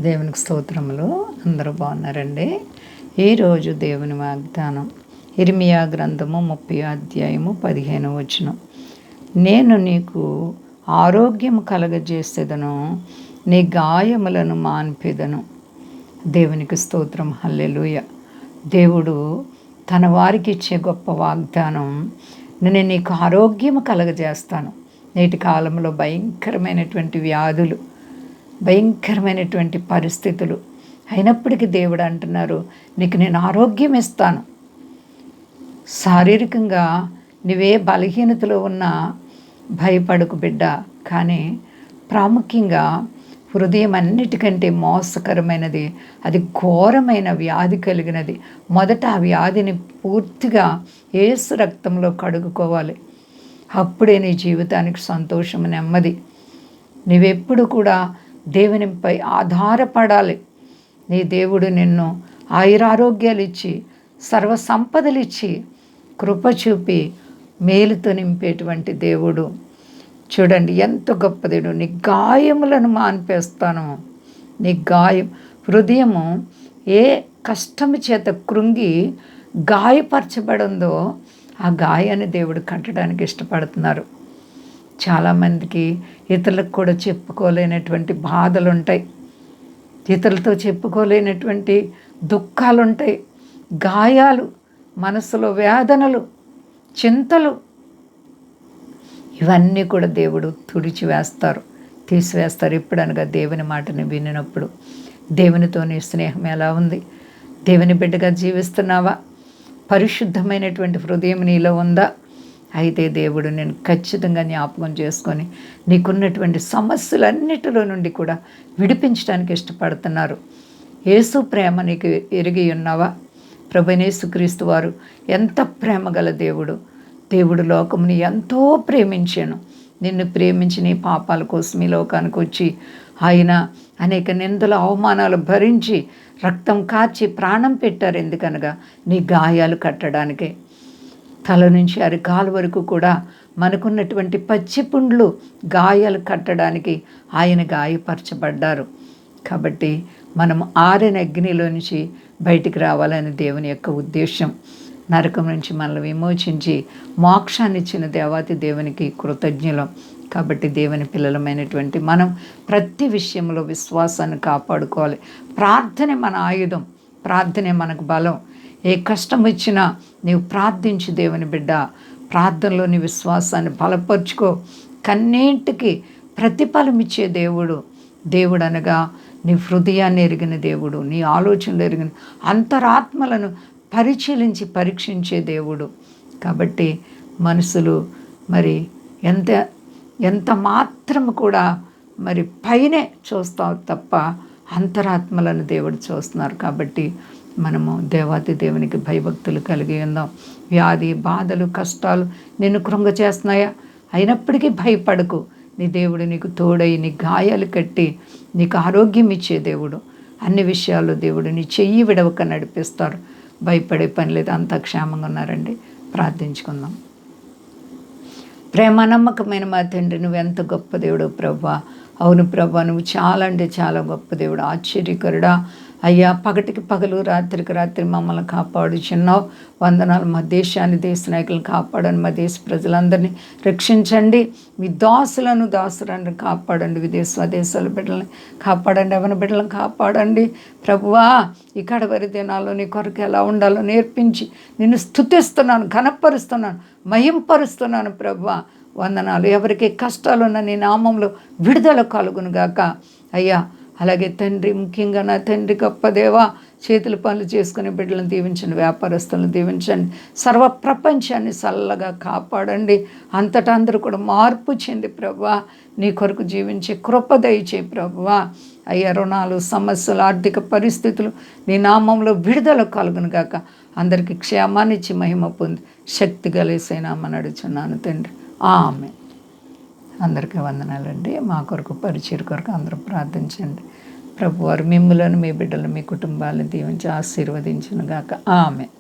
దేవునికి స్తోత్రములు. అందరూ బాగున్నారండి. ఈరోజు దేవుని వాగ్దానం ఇర్మియా గ్రంథము 30 అధ్యాయము 15 వచనం. నేను నీకు ఆరోగ్యము కలగజేసేదను, నీ గాయములను మాన్పెదను. దేవునికి స్తోత్రం. హల్లెలూయా. దేవుడు తన వారికి ఇచ్చే గొప్ప వాగ్దానం, నేను నీకు ఆరోగ్యము కలగజేస్తాను. నేటి కాలంలో భయంకరమైనటువంటి వ్యాధులు, భయంకరమైనటువంటి పరిస్థితులు అయినప్పటికీ దేవుడు అంటున్నారు, నీకు నేను ఆరోగ్యం ఇస్తాను. శారీరకంగా నువ్వే బలహీనతలో ఉన్నా భయపడకు బిడ్డ. కానీ ప్రాముఖ్యంగా హృదయం అన్నిటికంటే మోసకరమైనది, అది ఘోరమైన వ్యాధి కలిగినది. మొదట ఆ వ్యాధిని పూర్తిగా యేసు రక్తంలో కడుగుకోవాలి. అప్పుడే నీ జీవితానికి సంతోషం, నెమ్మది. నీవెప్పుడు కూడా దేవునిపై ఆధారపడాలి. నీ దేవుడు నిన్ను ఆయురారోగ్యాలు ఇచ్చి, సర్వ సంపదలు ఇచ్చి, కృప చూపి మేలుతో నింపేటువంటి దేవుడు. చూడండి ఎంత గొప్ప దేవుడు. నీ గాయములను మాన్పేస్తాను. నీ గాయం, హృదయము ఏ కష్టము చేత కృంగి గాయపరచబడిందో ఆ గాయాన్ని దేవుడు కట్టడానికి ఇష్టపడుతున్నారు. చాలామందికి ఇతరులకు కూడా చెప్పుకోలేనటువంటి బాధలు ఉంటాయి, ఇతరులతో చెప్పుకోలేనటువంటి దుఃఖాలు ఉంటాయి, గాయాలు, మనసులో వేదనలు, చింతలు, ఇవన్నీ కూడా దేవుడు తుడిచివేస్తారు, తీసివేస్తారు. ఎప్పుడనగా దేవుని మాటని వినినప్పుడు. దేవునితో నీ స్నేహం ఎలా ఉంది? దేవుని బిడ్డగా జీవిస్తున్నావా? పరిశుద్ధమైనటువంటి హృదయం నీలో ఉందా? అయితే దేవుడు నేను ఖచ్చితంగా జ్ఞాపకం చేసుకొని నీకున్నటువంటి సమస్యలన్నిటిలో నుండి కూడా విడిపించడానికి ఇష్టపడుతున్నారు. యేసు ప్రేమ నీకు ఎరిగి ఉన్నావా? ప్రభువైన యేసుక్రీస్తు వారు ఎంత ప్రేమ గల దేవుడు. దేవుడు లోకముని ఎంతో ప్రేమించాను. నిన్ను ప్రేమించి నీ పాపాల కోసం ఈ లోకానికి వచ్చి ఆయన అనేక నిందలు, అవమానాలు భరించి రక్తం కార్చి ప్రాణం పెట్టారు. ఎందుకనగా నీ గాయాలు కట్టడానికే. తల నుంచి అరికాలు వరకు కూడా మనకున్నటువంటి పచ్చిపుండ్లు గాయాలు కట్టడానికి ఆయన గాయపరచబడ్డారు. కాబట్టి మనం ఆరిన అగ్నిలో నుంచి బయటికి రావాలని దేవుని యొక్క ఉద్దేశం. నరకం నుంచి మనల్ని విమోచించి మోక్షాన్ని ఇచ్చిన దేవాతి దేవునికి కృతజ్ఞులం. కాబట్టి దేవుని పిల్లలమైనటువంటి మనం ప్రతి విషయంలో విశ్వాసాన్ని కాపాడుకోవాలి. ప్రార్థనే మన ఆయుధం, ప్రార్థనే మనకు బలం. ఏ కష్టం వచ్చినా నీవు ప్రార్థించు దేవుని బిడ్డ. ప్రార్థనలో నీ విశ్వాసాన్ని బలపరుచుకో. కన్నీటికి ప్రతిఫలం ఇచ్చే దేవుడు. దేవుడు అనగా నీ హృదయాన్ని ఎరిగిన దేవుడు, నీ ఆలోచనలు ఎరిగిన, అంతరాత్మలను పరిశీలించి పరీక్షించే దేవుడు. కాబట్టి మనసులు మరి ఎంత మాత్రము కూడా మరి పైనే చూస్తావు తప్ప అంతరాత్మలను దేవుడు చూస్తున్నారు. కాబట్టి మనము దేవాతి దేవునికి భయభక్తులు కలిగి ఉందాం. వ్యాధి, బాధలు, కష్టాలు నిన్ను కృంగ చేస్తున్నాయా? అయినప్పటికీ భయపడకు. నీ దేవుడు నీకు తోడై నీ గాయాలు కట్టి నీకు ఆరోగ్యం ఇచ్చే దేవుడు. అన్ని విషయాల్లో దేవుడు నీ చెయ్యి విడవక నడిపిస్తారు. భయపడే పని లేదు. అంతా క్షేమంగా ఉన్నారండి. ప్రార్థించుకుందాం. ప్రేమ నమ్మకమైన మా తండ్రి, నువ్వెంత గొప్ప దేవుడు ప్రభువా. అవును ప్రభువా, నువ్వు చాలా అంటే చాలా గొప్ప దేవుడు, ఆశ్చర్యకరుడా. అయ్యా, పగటికి పగలు, రాత్రికి రాత్రి మమ్మల్ని కాపాడుచున్నావు. వందనాలు. మా దేశాన్ని, దేశ నాయకులను కాపాడండి. మా దేశ ప్రజలందరినీ రక్షించండి. మీ దాసులను కాపాడండి. విదేశ స్వదేశాల బిడ్డలని కాపాడండి. ఎవరి బిడ్డలను కాపాడండి ప్రభువా. ఈ కడవరి దినాల్లో నీ కొరకు ఎలా ఉండాలో నేర్పించి నిన్ను స్తుతిస్తున్నాను, ఘనపరుస్తున్నాను, మహింపరుస్తున్నాను ప్రభువా. వందనాలు. ఎవరికి కష్టాలున్న నీ నామంలో విడుదల కలుగునుగాక అయ్యా. అలాగే తండ్రి, ముఖ్యంగా నా తండ్రి గొప్ప దేవా, చేతుల పనులు చేసుకునే బిడ్డలను దీవించండి, వ్యాపారస్తులను దీవించండి, సర్వ ప్రపంచాన్ని చల్లగా కాపాడండి. అంతటా అందరూ కూడా మార్పు చెంది ప్రభువా నీ కొరకు జీవించే కృప దయచేయి ప్రభువా. అయ్యా, రుణాలు, సమస్యలు, ఆర్థిక పరిస్థితులు నీ నామంలో విడుదల కలుగును గాక. అందరికీ క్షేమాన్ని ఇచ్చి మహిమ పొంది శక్తి గలేసైనామని అడుగుచున్నాను తండ్రి. ఆమేన్. అందరికీ వందనాలండి. మా కొరకు, పరిచయం కొరకు అందరూ ప్రార్థించండి. ప్రభువారు మిమ్ములను, మీ బిడ్డలను, మీ కుటుంబాలను దీవించి ఆశీర్వదించును గాక. ఆమేన్.